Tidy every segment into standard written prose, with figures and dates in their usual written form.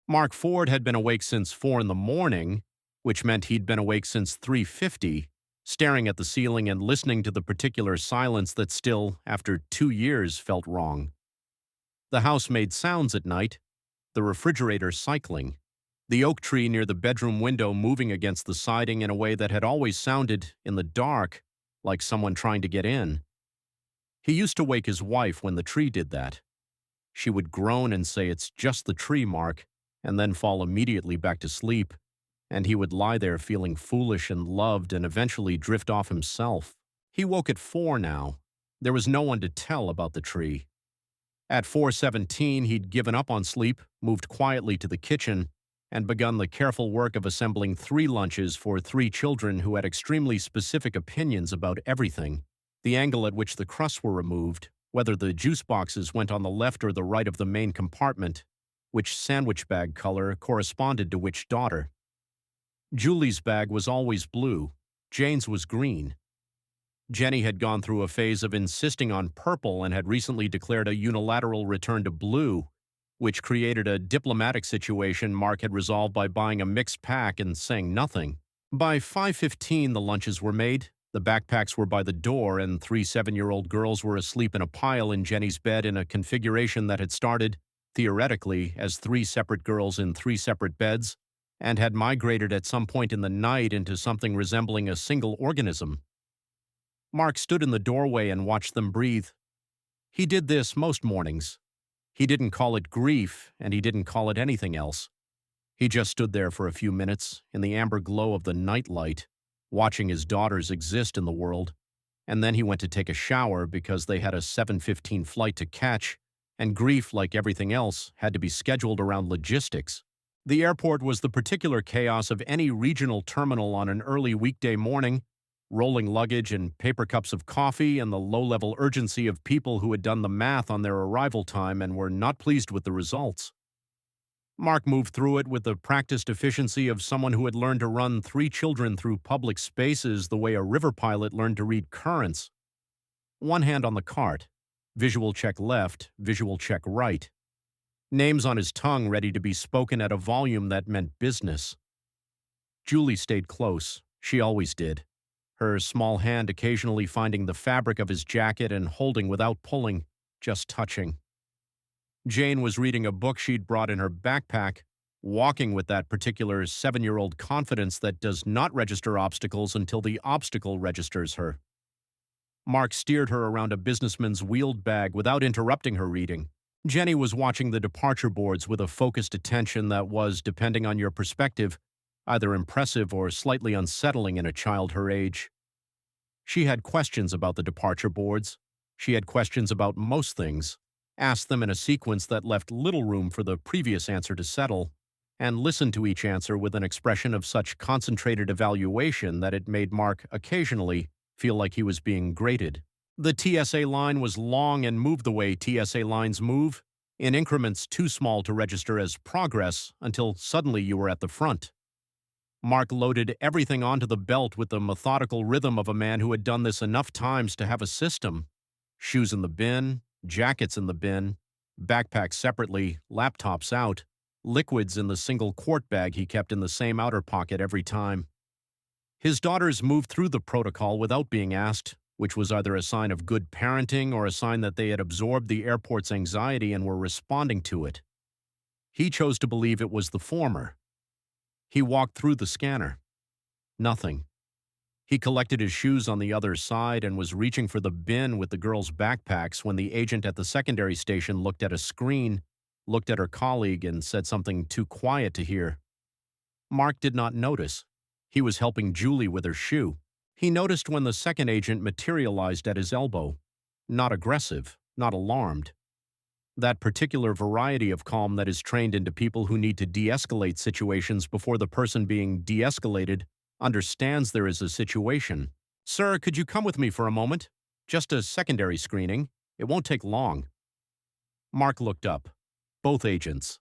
Mark Ford had been awake since 4 in the morning, which meant he'd been awake since 3:50, staring at the ceiling and listening to the particular silence that still, after 2 years, felt wrong. The house made sounds at night, the refrigerator cycling, the oak tree near the bedroom window moving against the siding in a way that had always sounded, in the dark, like someone trying to get in. He used to wake his wife when the tree did that. She would groan and say, "It's just the tree, Mark," and then fall immediately back to sleep, and he would lie there feeling foolish and loved and eventually drift off himself. He woke at 4 now. There was no one to tell about the tree. At 4:17, he'd given up on sleep, moved quietly to the kitchen, and begun the careful work of assembling 3 lunches for 3 children who had extremely specific opinions about everything: the angle at which the crusts were removed, whether the juice boxes went on the left or the right of the main compartment, which sandwich bag color corresponded to which daughter. Julie's bag was always blue. Jane's was green. Jenny had gone through a phase of insisting on purple and had recently declared a unilateral return to blue, which created a diplomatic situation Mark had resolved by buying a mixed pack and saying nothing. By 5:15, the lunches were made, the backpacks were by the door, and 3 7-year-old girls were asleep in a pile in Jenny's bed in a configuration that had started, theoretically, as 3 separate girls in 3 separate beds, and had migrated at some point in the night into something resembling a single organism. Mark stood in the doorway and watched them breathe. He did this most mornings. He didn't call it grief, and he didn't call it anything else. He just stood there for a few minutes, in the amber glow of the nightlight, watching his daughters exist in the world, and then he went to take a shower because they had a 7:15 flight to catch, and grief, like everything else, had to be scheduled around logistics. The airport was the particular chaos of any regional terminal on an early weekday morning: rolling luggage and paper cups of coffee, and the low-level urgency of people who had done the math on their arrival time and were not pleased with the results. Mark moved through it with the practiced efficiency of someone who had learned to run 3 children through public spaces the way a river pilot learned to read currents. One hand on the cart, visual check left, visual check right. Names on his tongue ready to be spoken at a volume that meant business. Julie stayed close. She always did, her small hand occasionally finding the fabric of his jacket and holding without pulling, just touching. Jane was reading a book she'd brought in her backpack, walking with that particular 7-year-old confidence that does not register obstacles until the obstacle registers her. Mark steered her around a businessman's wheeled bag without interrupting her reading. Jenny was watching the departure boards with a focused attention that was, depending on your perspective, either impressive or slightly unsettling in a child her age. She had questions about the departure boards. She had questions about most things, asked them in a sequence that left little room for the previous answer to settle, and listened to each answer with an expression of such concentrated evaluation that it made Mark occasionally feel like he was being graded. The TSA line was long and moved the way TSA lines move, in increments too small to register as progress until suddenly you were at the front. Mark loaded everything onto the belt with the methodical rhythm of a man who had done this enough times to have a system. Shoes in the bin, jackets in the bin, backpacks separately, laptops out, liquids in the single quart bag he kept in the same outer pocket every time. His daughters moved through the protocol without being asked, which was either a sign of good parenting or a sign that they had absorbed the airport's anxiety and were responding to it. He chose to believe it was the former. He walked through the scanner. Nothing. He collected his shoes on the other side and was reaching for the bin with the girls' backpacks when the agent at the secondary station looked at a screen, looked at her colleague, and said something too quiet to hear. Mark did not notice. He was helping Julie with her shoe. He noticed when the second agent materialized at his elbow. Not aggressive, not alarmed. That particular variety of calm that is trained into people who need to de-escalate situations before the person being de-escalated understands there is a situation. "Sir, could you come with me for a moment? Just a secondary screening. It won't take long." Mark looked up. Both agents.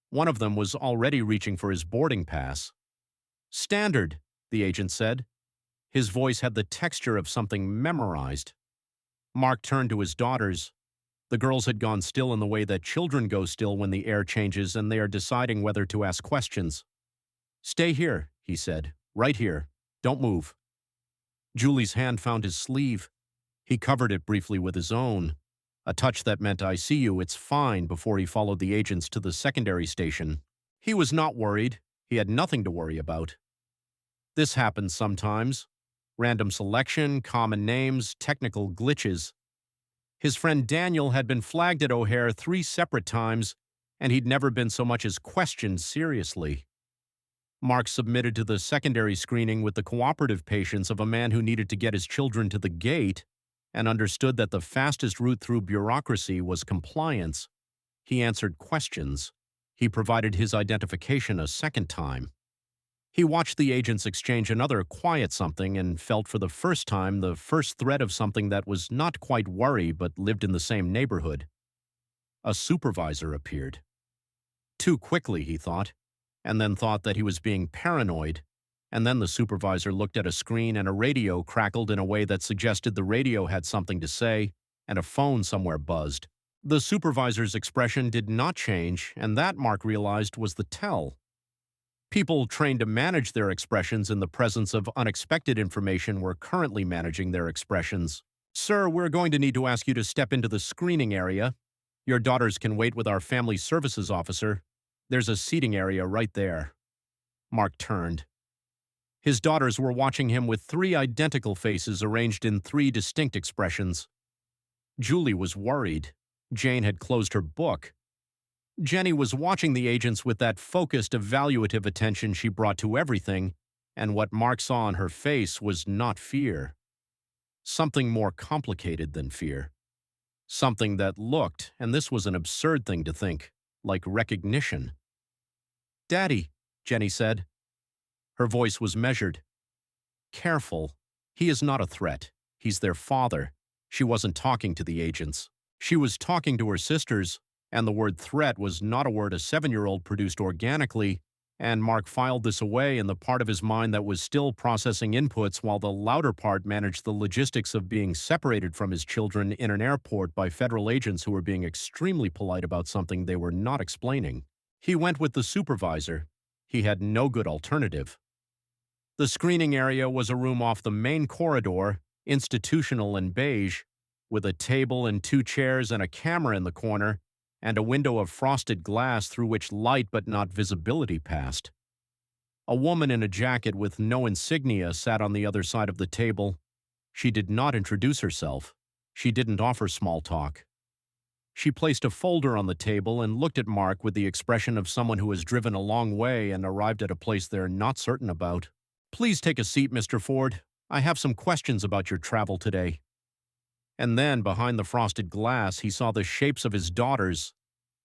One of them was already reaching for his boarding pass. "Standard," the agent said. His voice had the texture of something memorized. Mark turned to his daughters. The girls had gone still in the way that children go still when the air changes and they are deciding whether to ask questions. "Stay here," he said. "Right here. Don't move." Julie's hand found his sleeve. He covered it briefly with his own, a touch that meant "I see you, it's fine," before he followed the agents to the secondary station. He was not worried. He had nothing to worry about. This happens sometimes. Random selection, common names, technical glitches. His friend Daniel had been flagged at O'Hare 3 separate times, and he'd never been so much as questioned seriously. Mark submitted to the secondary screening with the cooperative patience of a man who needed to get his children to the gate and understood that the fastest route through bureaucracy was compliance. He answered questions. He provided his identification a second time. He watched the agents exchange another quiet something and felt for the first time the first thread of something that was not quite worry but lived in the same neighborhood. A supervisor appeared. Too quickly, he thought, and then thought that he was being paranoid, and then the supervisor looked at a screen and a radio crackled in a way that suggested the radio had something to say, and a phone somewhere buzzed. The supervisor's expression did not change, and that, Mark realized, was the tell. People trained to manage their expressions in the presence of unexpected information were currently managing their expressions. "Sir, we're going to need to ask you to step into the screening area. Your daughters can wait with our family services officer. There's a seating area right there." Mark turned. His daughters were watching him with 3 identical faces arranged in 3 distinct expressions. Julie was worried. Jane had closed her book. Jenny was watching the agents with that focused, evaluative attention she brought to everything, and what Mark saw on her face was not fear. Something more complicated than fear. Something that looked, and this was an absurd thing to think, like recognition. "Daddy," Jenny said. Her voice was measured. "Careful. He is not a threat. He's their father." She wasn't talking to the agents. She was talking to her sisters, and the word threat was not a word a 7-year-old produced organically, and Mark filed this away in the part of his mind that was still processing inputs while the louder part managed the logistics of being separated from his children in an airport by federal agents who were being extremely polite about something they were not explaining. He went with the supervisor. He had no good alternative. The screening area was a room off the main corridor, institutional and beige, with a table and 2 chairs and a camera in the corner, and a window of frosted glass through which light but not visibility passed. A woman in a jacket with no insignia sat on the other side of the table. She did not introduce herself. She didn't offer small talk. She placed a folder on the table and looked at Mark with the expression of someone who has driven a long way and arrived at a place they're not certain about. "Please take a seat, Mr. Ford. I have some questions about your travel today." And then, behind the frosted glass, he saw the shapes of his daughters,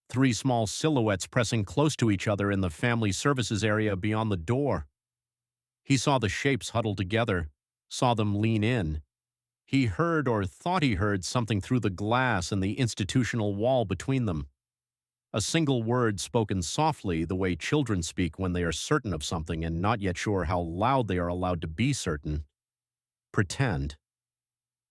3 small silhouettes pressing close to each other in the family services area beyond the door. He saw the shapes huddled together, saw them lean in. He heard or thought he heard something through the glass and the institutional wall between them. A single word spoken softly, the way children speak when they are certain of something and not yet sure how loud they are allowed to be certain. "Pretend."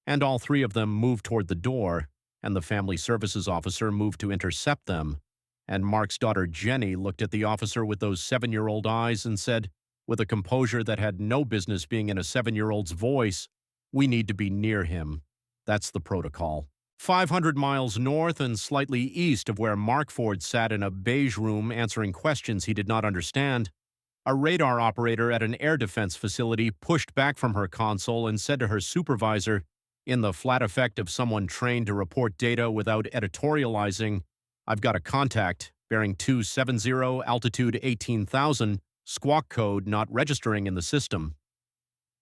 And all 3 of them moved toward the door, and the family services officer moved to intercept them, and Mark's daughter Jenny looked at the officer with those 7-year-old eyes and said, with a composure that had no business being in a 7-year-old's voice, "We need to be near him. That's the protocol." 500 miles north and slightly east of where Mark Ford sat in a beige room answering questions he did not understand, a radar operator at an air defense facility pushed back from her console and said to her supervisor, in the flat effect of someone trained to report data without editorializing, "I've got a contact, bearing 270, altitude 18,000, squawk code not registering in the system."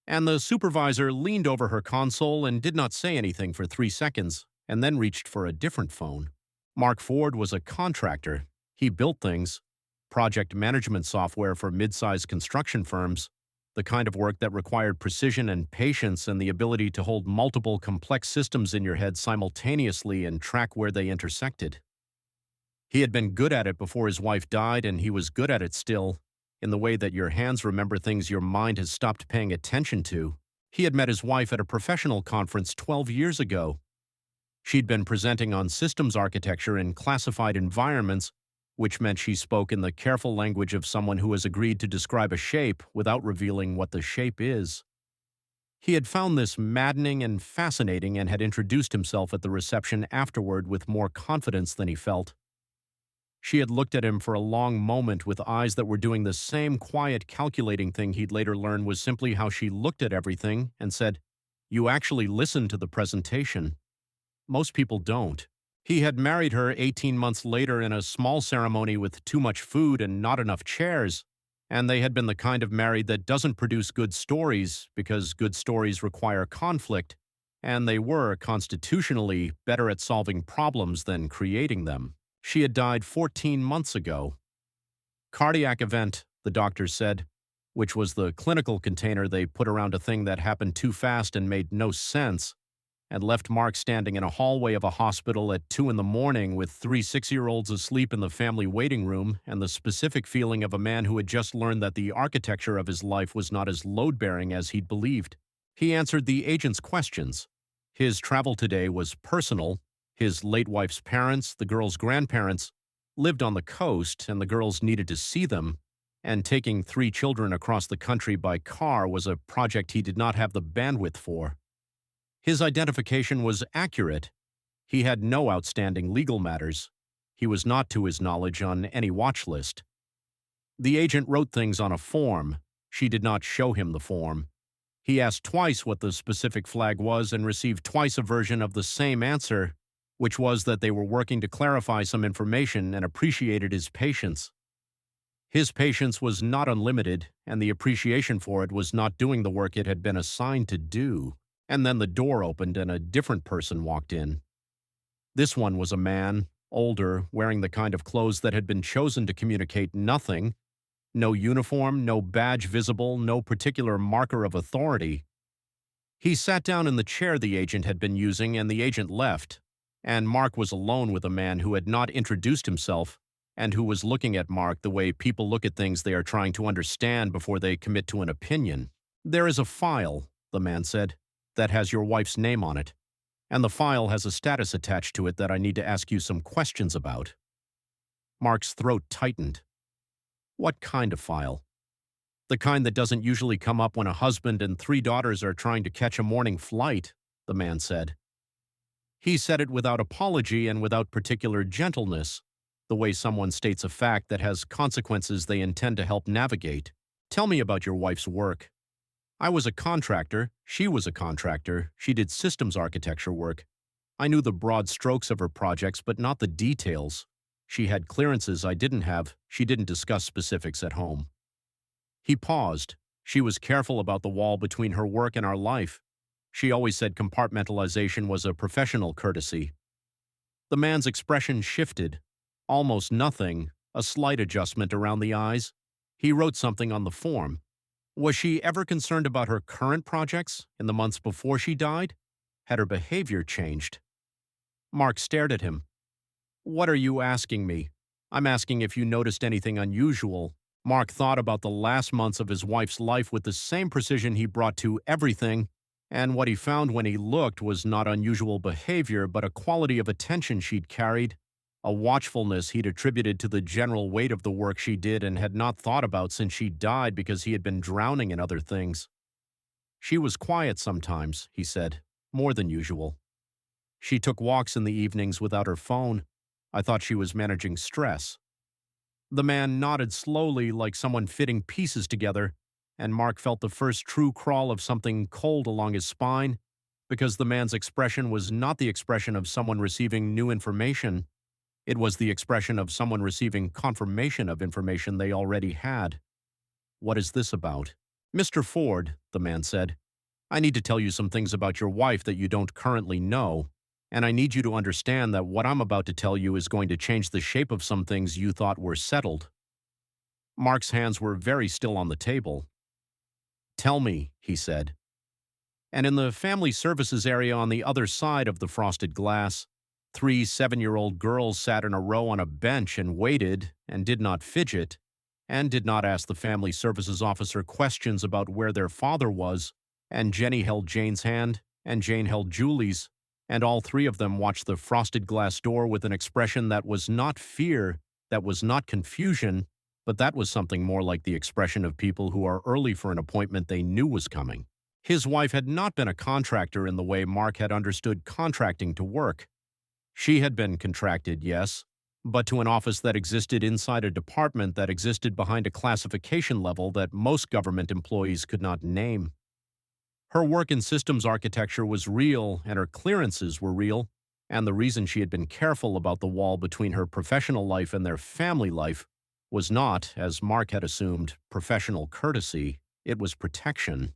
And the supervisor leaned over her console and did not say anything for 3 seconds, and then reached for a different phone. Mark Ford was a contractor. He built things, project management software for mid-sized construction firms, the kind of work that required precision and patience and the ability to hold multiple complex systems in your head simultaneously and track where they intersected. He had been good at it before his wife died, and he was good at it still, in the way that your hands remember things your mind has stopped paying attention to. He had met his wife at a professional conference 12 years ago. She'd been presenting on systems architecture in classified environments, which meant she spoke in the careful language of someone who has agreed to describe a shape without revealing what the shape is. He had found this maddening and fascinating and had introduced himself at the reception afterward with more confidence than he felt. She had looked at him for a long moment with eyes that were doing the same quiet calculating thing he'd later learn was simply how she looked at everything and said, "You actually listened to the presentation. Most people don't." He had married her 18 months later in a small ceremony with too much food and not enough chairs, and they had been the kind of married that doesn't produce good stories because good stories require conflict, and they were, constitutionally, better at solving problems than creating them. She had died 14 months ago. Cardiac event, the doctors said, which was the clinical container they put around a thing that happened too fast and made no sense, and left Mark standing in a hallway of a hospital at 2 in the morning with 3 6-year-olds asleep in the family waiting room and the specific feeling of a man who had just learned that the architecture of his life was not as load-bearing as he'd believed. He answered the agent's questions. His travel today was personal. His late wife's parents, the girl's grandparents, lived on the coast, and the girls needed to see them, and taking 3 children across the country by car was a project he did not have the bandwidth for. His identification was accurate. He had no outstanding legal matters. He was not, to his knowledge, on any watch list. The agent wrote things on a form. She did not show him the form. He asked twice what the specific flag was and received twice a version of the same answer, which was that they were working to clarify some information and appreciated his patience. His patience was not unlimited, and the appreciation for it was not doing the work it had been assigned to do. And then the door opened and a different person walked in. This one was a man, older, wearing the kind of clothes that had been chosen to communicate nothing. No uniform, no badge visible, no particular marker of authority. He sat down in the chair the agent had been using, and the agent left, and Mark was alone with a man who had not introduced himself and who was looking at Mark the way people look at things they are trying to understand before they commit to an opinion. "There is a file," the man said, "that has your wife's name on it, and the file has a status attached to it that I need to ask you some questions about." Mark's throat tightened. What kind of file? The kind that doesn't usually come up when a husband and 3 daughters are trying to catch a morning flight, the man said. He said it without apology and without particular gentleness, the way someone states a fact that has consequences they intend to help navigate. "Tell me about your wife's work." "I was a contractor. She was a contractor. She did systems architecture work. I knew the broad strokes of her projects, but not the details. She had clearances I didn't have. She didn't discuss specifics at home." He paused. "She was careful about the wall between her work and our life. She always said compartmentalization was a professional courtesy." The man's expression shifted. Almost nothing, a slight adjustment around the eyes. He wrote something on the form. Was she ever concerned about her current projects in the months before she died? Had her behavior changed? Mark stared at him. "What are you asking me?" "I'm asking if you noticed anything unusual." Mark thought about the last months of his wife's life with the same precision he brought to everything, and what he found when he looked was not unusual behavior, but a quality of attention she'd carried, a watchfulness he'd attributed to the general weight of the work she did and had not thought about since she died because he had been drowning in other things. "She was quiet sometimes," he said, "more than usual. She took walks in the evenings without her phone. I thought she was managing stress." The man nodded slowly like someone fitting pieces together, and Mark felt the first true crawl of something cold along his spine, because the man's expression was not the expression of someone receiving new information. It was the expression of someone receiving confirmation of information they already had. "What is this about?" "Mr. Ford," the man said, "I need to tell you some things about your wife that you don't currently know, and I need you to understand that what I'm about to tell you is going to change the shape of some things you thought were settled." Mark's hands were very still on the table. "Tell me," he said. And in the family services area on the other side of the frosted glass, 3 7-year-old girls sat in a row on a bench and waited, and did not fidget, and did not ask the family services officer questions about where their father was, and Jenny held Jane's hand, and Jane held Julie's, and all three of them watched the frosted glass door with an expression that was not fear, that was not confusion, but that was something more like the expression of people who are early for an appointment they knew was coming. His wife had not been a contractor in the way Mark had understood contracting to work. She had been contracted, yes, but to an office that existed inside a department that existed behind a classification level that most government employees could not name. Her work in systems architecture was real, and her clearances were real, and the reason she had been careful about the wall between her professional life and their family life was not, as Mark had assumed, professional courtesy, it was protection.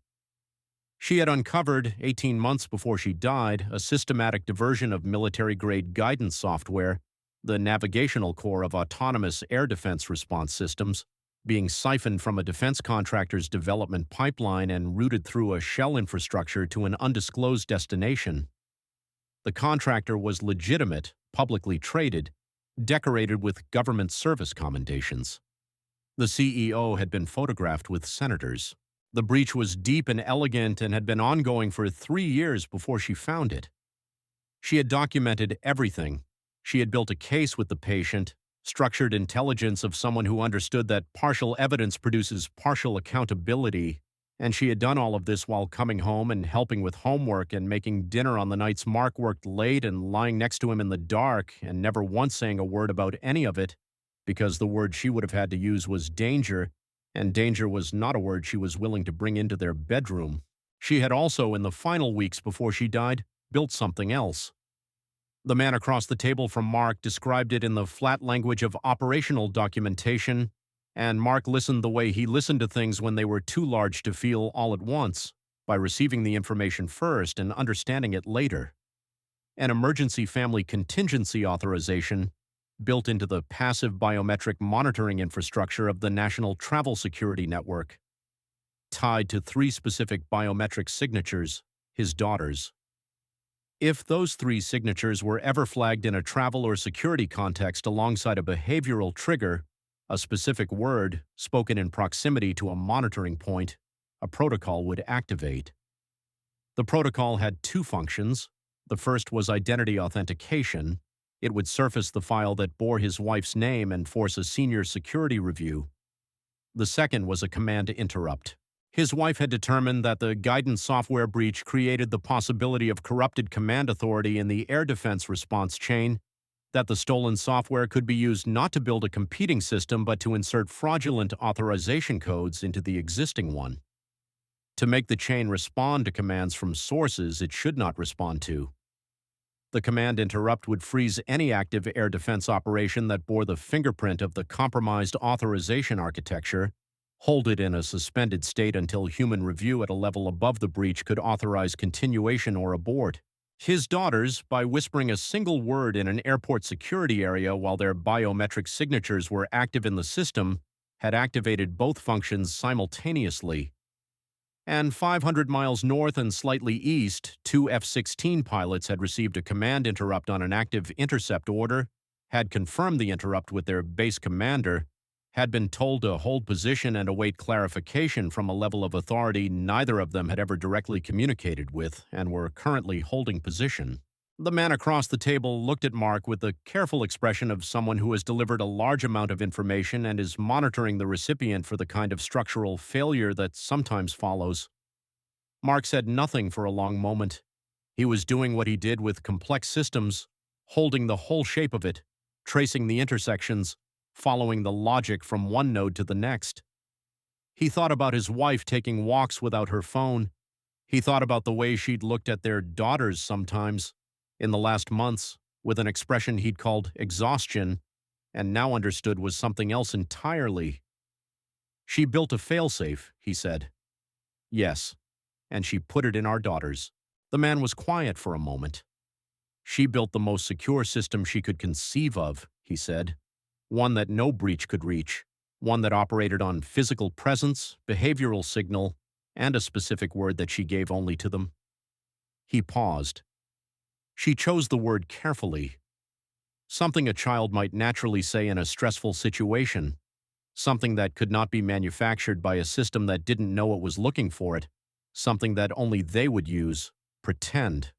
She had uncovered, 18 months before she died, a systematic diversion of military-grade guidance software, the navigational core of autonomous air defense response systems, being siphoned from a defense contractor's development pipeline and routed through a shell infrastructure to an undisclosed destination. The contractor was legitimate, publicly traded, decorated with government service commendations. The CEO had been photographed with senators. The breach was deep and elegant and had been ongoing for 3 years before she found it. She had documented everything. She had built a case with the patient, structured intelligence of someone who understood that partial evidence produces partial accountability, and she had done all of this while coming home and helping with homework and making dinner on the nights Mark worked late and lying next to him in the dark and never once saying a word about any of it, because the word she would have had to use was danger, and danger was not a word she was willing to bring into their bedroom. She had also, in the final weeks before she died, built something else. The man across the table from Mark described it in the flat language of operational documentation, and Mark listened the way he listened to things when they were too large to feel all at once, by receiving the information first and understanding it later. An emergency family contingency authorization built into the passive biometric monitoring infrastructure of the National Travel Security Network, tied to 3 specific biometric signatures, his daughters. If those 3 signatures were ever flagged in a travel or security context alongside a behavioral trigger, a specific word spoken in proximity to a monitoring point, a protocol would activate. The protocol had 2 functions. The first was identity authentication. It would surface the file that bore his wife's name and force a senior security review. The second was a command interrupt. His wife had determined that the guidance software breach created the possibility of corrupted command authority in the air defense response chain, that the stolen software could be used not to build a competing system but to insert fraudulent authorization codes into the existing one, to make the chain respond to commands from sources it should not respond to. The command interrupt would freeze any active air defense operation that bore the fingerprint of the compromised authorization architecture, hold it in a suspended state until human review at a level above the breach could authorize continuation or abort. His daughters, by whispering a single word in an airport security area while their biometric signatures were active in the system, had activated both functions simultaneously. And 500 miles north and slightly east, 2 F-16 pilots had received a command interrupt on an active intercept order, had confirmed the interrupt with their base commander, had been told to hold position and await clarification from a level of authority neither of them had ever directly communicated with, and were currently holding position. The man across the table looked at Mark with the careful expression of someone who has delivered a large amount of information and is monitoring the recipient for the kind of structural failure that sometimes follows. Mark said nothing for a long moment. He was doing what he did with complex systems, holding the whole shape of it, tracing the intersections, following the logic from one node to the next. He thought about his wife taking walks without her phone. He thought about the way she'd looked at their daughters sometimes, in the last months, with an expression he'd called exhaustion, and now understood was something else entirely. She built a failsafe, he said. Yes, and she put it in our daughters. The man was quiet for a moment. She built the most secure system she could conceive of, he said. One that no breach could reach, one that operated on physical presence, behavioral signal, and a specific word that she gave only to them. He paused. She chose the word carefully. Something a child might naturally say in a stressful situation, something that could not be manufactured by a system that didn't know it was looking for it, something that only they would use, pretend.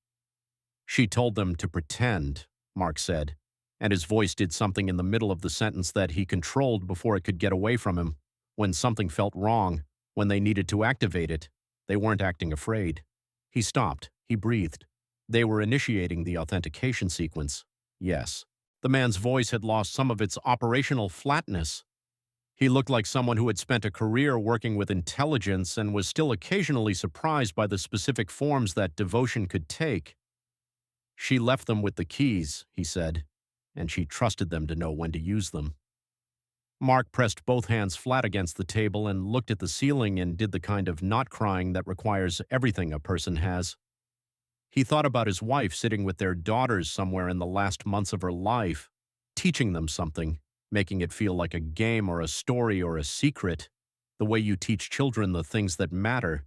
She told them to pretend, Mark said, and his voice did something in the middle of the sentence that he controlled before it could get away from him. When something felt wrong, when they needed to activate it, they weren't acting afraid. He stopped. He breathed. They were initiating the authentication sequence. Yes. The man's voice had lost some of its operational flatness. He looked like someone who had spent a career working with intelligence and was still occasionally surprised by the specific forms that devotion could take. She left them with the keys, he said, and she trusted them to know when to use them. Mark pressed both hands flat against the table and looked at the ceiling and did the kind of not crying that requires everything a person has. He thought about his wife sitting with their daughters somewhere in the last months of her life, teaching them something, making it feel like a game or a story or a secret, the way you teach children the things that matter,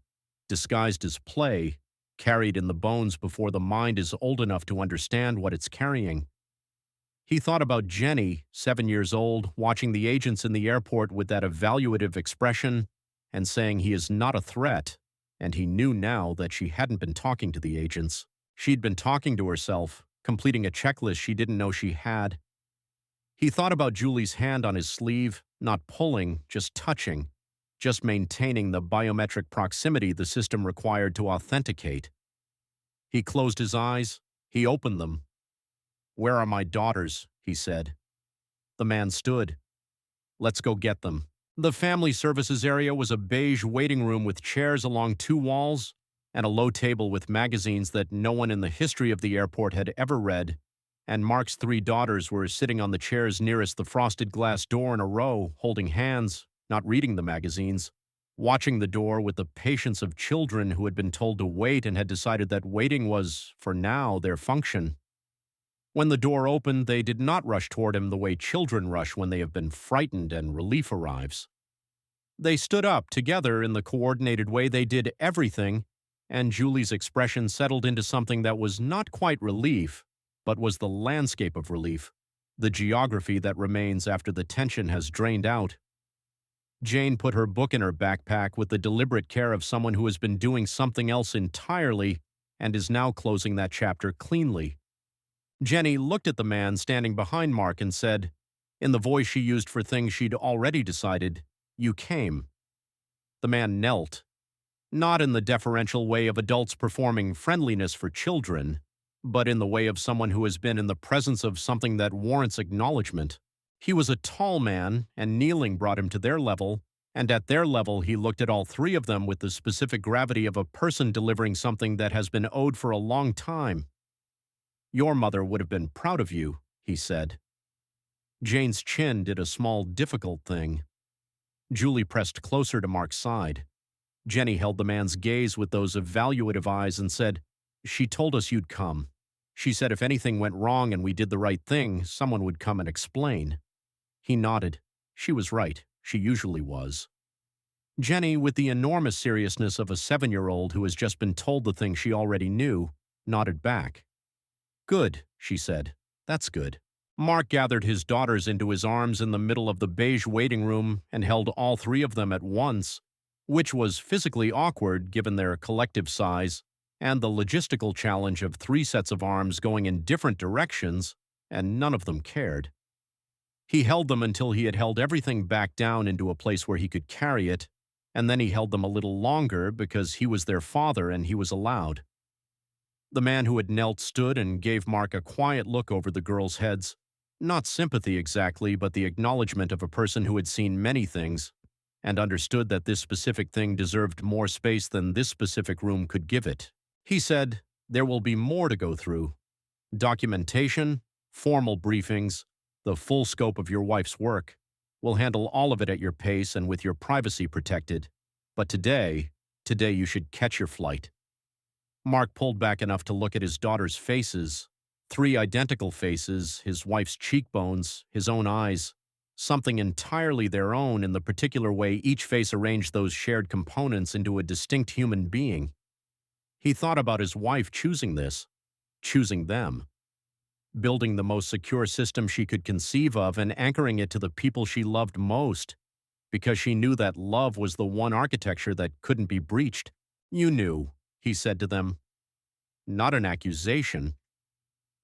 disguised as play, carried in the bones before the mind is old enough to understand what it's carrying. He thought about Jenny, 7 years old, watching the agents in the airport with that evaluative expression and saying he is not a threat, and he knew now that she hadn't been talking to the agents. She'd been talking to herself, completing a checklist she didn't know she had. He thought about Julie's hand on his sleeve, not pulling, just touching, just maintaining the biometric proximity the system required to authenticate. He closed his eyes. He opened them. "Where are my daughters?" he said. The man stood. "Let's go get them." The family services area was a beige waiting room with chairs along 2 walls and a low table with magazines that no one in the history of the airport had ever read, and Mark's 3 daughters were sitting on the chairs nearest the frosted glass door in a row, holding hands, not reading the magazines, watching the door with the patience of children who had been told to wait and had decided that waiting was, for now, their function. When the door opened, they did not rush toward him the way children rush when they have been frightened and relief arrives. They stood up together in the coordinated way they did everything, and Julie's expression settled into something that was not quite relief, but was the landscape of relief, the geography that remains after the tension has drained out. Jane put her book in her backpack with the deliberate care of someone who has been doing something else entirely and is now closing that chapter cleanly. Jenny looked at the man standing behind Mark and said, in the voice she used for things she'd already decided, "You came." The man knelt, not in the deferential way of adults performing friendliness for children, but in the way of someone who has been in the presence of something that warrants acknowledgement. He was a tall man, and kneeling brought him to their level, and at their level he looked at all 3 of them with the specific gravity of a person delivering something that has been owed for a long time. "Your mother would have been proud of you," he said. Jane's chin did a small, difficult thing. Julie pressed closer to Mark's side. Jenny held the man's gaze with those evaluative eyes and said, "She told us you'd come. She said if anything went wrong and we did the right thing, someone would come and explain." He nodded. She was right. She usually was. Jenny, with the enormous seriousness of a 7-year-old who has just been told the thing she already knew, nodded back. "Good," she said. "That's good." Mark gathered his daughters into his arms in the middle of the beige waiting room and held all 3 of them at once, which was physically awkward given their collective size and the logistical challenge of 3 sets of arms going in different directions, and none of them cared. He held them until he had held everything back down into a place where he could carry it, and then he held them a little longer because he was their father and he was allowed. The man who had knelt stood and gave Mark a quiet look over the girls' heads. Not sympathy exactly, but the acknowledgement of a person who had seen many things and understood that this specific thing deserved more space than this specific room could give it. He said, "There will be more to go through. Documentation, formal briefings, the full scope of your wife's work. We'll handle all of it at your pace and with your privacy protected. But today you should catch your flight." Mark pulled back enough to look at his daughter's faces, 3 identical faces, his wife's cheekbones, his own eyes, something entirely their own in the particular way each face arranged those shared components into a distinct human being. He thought about his wife choosing this, choosing them, building the most secure system she could conceive of and anchoring it to the people she loved most, because she knew that love was the one architecture that couldn't be breached. "You knew," he said to them. Not an accusation,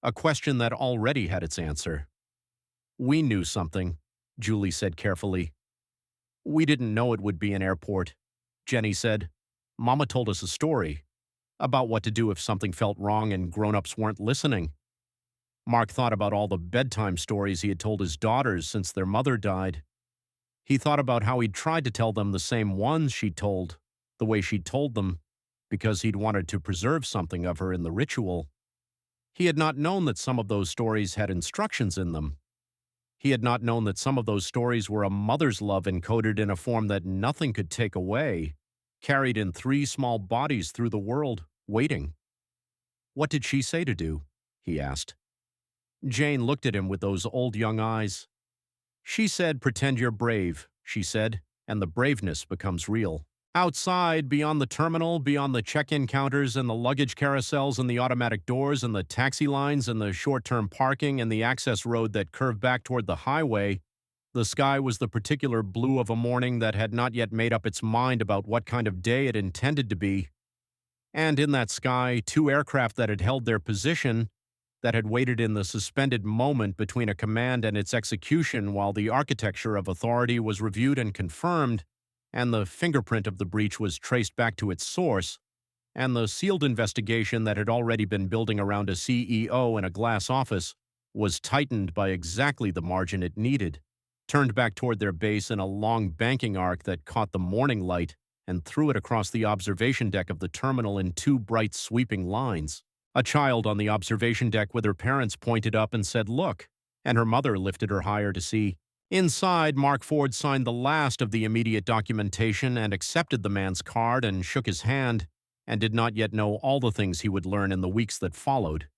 a question that already had its answer. "We knew something," Julie said carefully. "We didn't know it would be an airport," Jenny said. "Mama told us a story about what to do if something felt wrong and grown-ups weren't listening." Mark thought about all the bedtime stories he had told his daughters since their mother died. He thought about how he'd tried to tell them the same ones she'd told, the way she'd told them, because he'd wanted to preserve something of her in the ritual. He had not known that some of those stories had instructions in them. He had not known that some of those stories were a mother's love encoded in a form that nothing could take away, carried in 3 small bodies through the world, waiting. "What did she say to do?" he asked. Jane looked at him with those old young eyes. "She said, 'Pretend you're brave,'" she said, "and the braveness becomes real. Outside, beyond the terminal, beyond the check-in counters and the luggage carousels and the automatic doors and the taxi lines and the short-term parking and the access road that curved back toward the highway, the sky was the particular blue of a morning that had not yet made up its mind about what kind of day it intended to be. And in that sky, 2 aircraft that had held their position, that had waited in the suspended moment between a command and its execution while the architecture of authority was reviewed and confirmed, and the fingerprint of the breach was traced back to its source, and the sealed investigation that had already been building around a CEO in a glass office was tightened by exactly the margin it needed, turned back toward their base in a long banking arc that caught the morning light and threw it across the observation deck of the terminal in 2 bright sweeping lines. A child on the observation deck with her parents pointed up and said, "Look," and her mother lifted her higher to see. Inside, Mark Ford signed the last of the immediate documentation and accepted the man's card and shook his hand, and did not yet know all the things he would learn in the weeks that followed.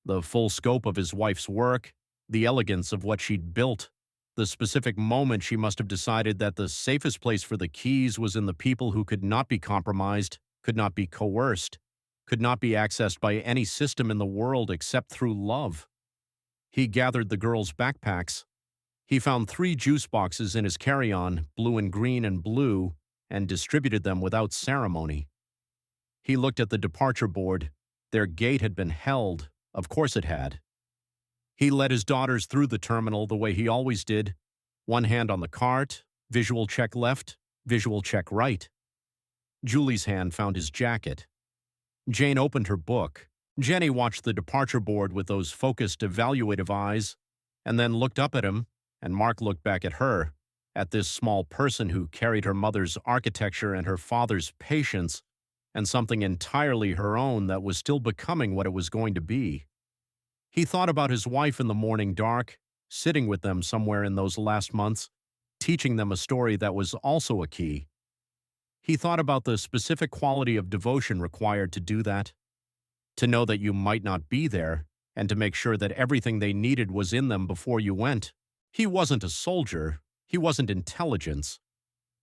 The full scope of his wife's work, the elegance of what she'd built, the specific moment she must have decided that the safest place for the keys was in the people who could not be compromised, could not be coerced, could not be accessed by any system in the world except through love. He gathered the girls' backpacks. He found 3 juice boxes in his carry-on, blue and green and blue, and distributed them without ceremony. He looked at the departure board. Their gate had been held. Of course it had. He led his daughters through the terminal the way he always did, one hand on the cart, visual check left, visual check right. Julie's hand found his jacket. Jane opened her book. Jenny watched the departure board with those focused, evaluative eyes, and then looked up at him, and Mark looked back at her, at this small person who carried her mother's architecture and her father's patience, and something entirely her own that was still becoming what it was going to be. He thought about his wife in the morning dark, sitting with them somewhere in those last months, teaching them a story that was also a key. He thought about the specific quality of devotion required to do that, to know that you might not be there, and to make sure that everything they needed was in them before you went. He wasn't a soldier. He wasn't intelligence.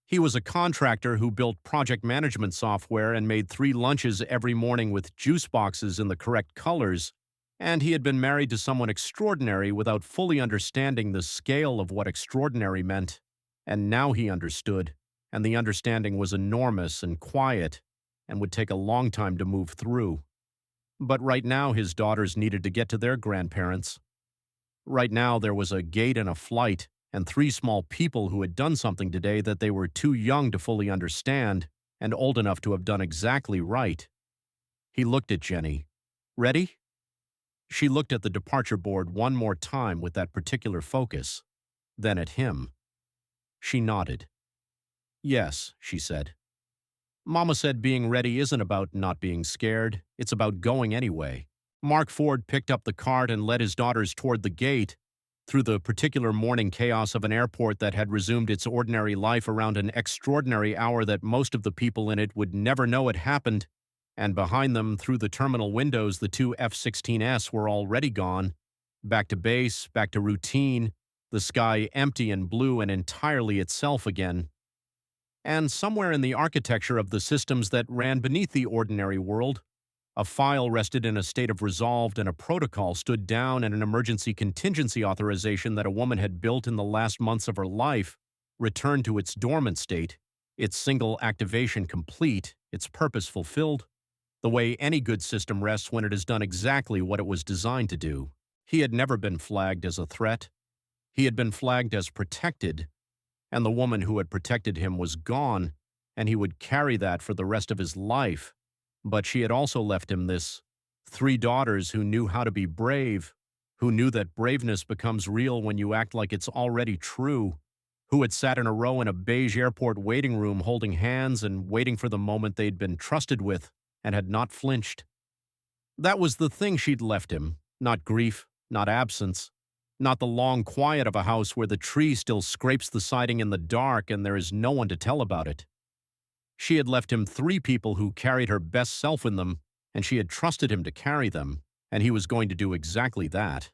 He was a contractor who built project management software and made 3 lunches every morning with juice boxes in the correct colors, and he had been married to someone extraordinary without fully understanding the scale of what extraordinary meant. And now he understood, and the understanding was enormous and quiet, and would take a long time to move through. But right now his daughters needed to get to their grandparents. Right now there was a gate and a flight, and 3 small people who had done something today that they were too young to fully understand, and old enough to have done exactly right. He looked at Jenny. "Ready?" She looked at the departure board one more time with that particular focus, then at him. She nodded. "Yes," she said. "Mama said being ready isn't about not being scared, it's about going anyway." Mark Ford picked up the cart and led his daughters toward the gate, through the particular morning chaos of an airport that had resumed its ordinary life around an extraordinary hour that most of the people in it would never know had happened, and behind them, through the terminal windows, the 2 F-16s were already gone, back to base, back to routine, the sky empty and blue and entirely itself again. And somewhere in the architecture of the systems that ran beneath the ordinary world, a file rested in a state of resolved, and a protocol stood down, and an emergency contingency authorization that a woman had built in the last months of her life returned to its dormant state, its single activation complete, its purpose fulfilled. the way any good system rests when it has done exactly what it was designed to do. He had never been flagged as a threat. He had been flagged as protected, and the woman who had protected him was gone, and he would carry that for the rest of his life. But she had also left him this 3 daughters who knew how to be brave, who knew that braveness becomes real when you act like it's already true, who had sat in a row in a beige airport waiting room holding hands and waiting for the moment they'd been trusted with and had not flinched. That was the thing she'd left him, not grief, not absence, not the long quiet of a house where the tree still scrapes the siding in the dark and there is no one to tell about it. She had left him 3 people who carried her best self in them, and she had trusted him to carry them, and he was going to do exactly that.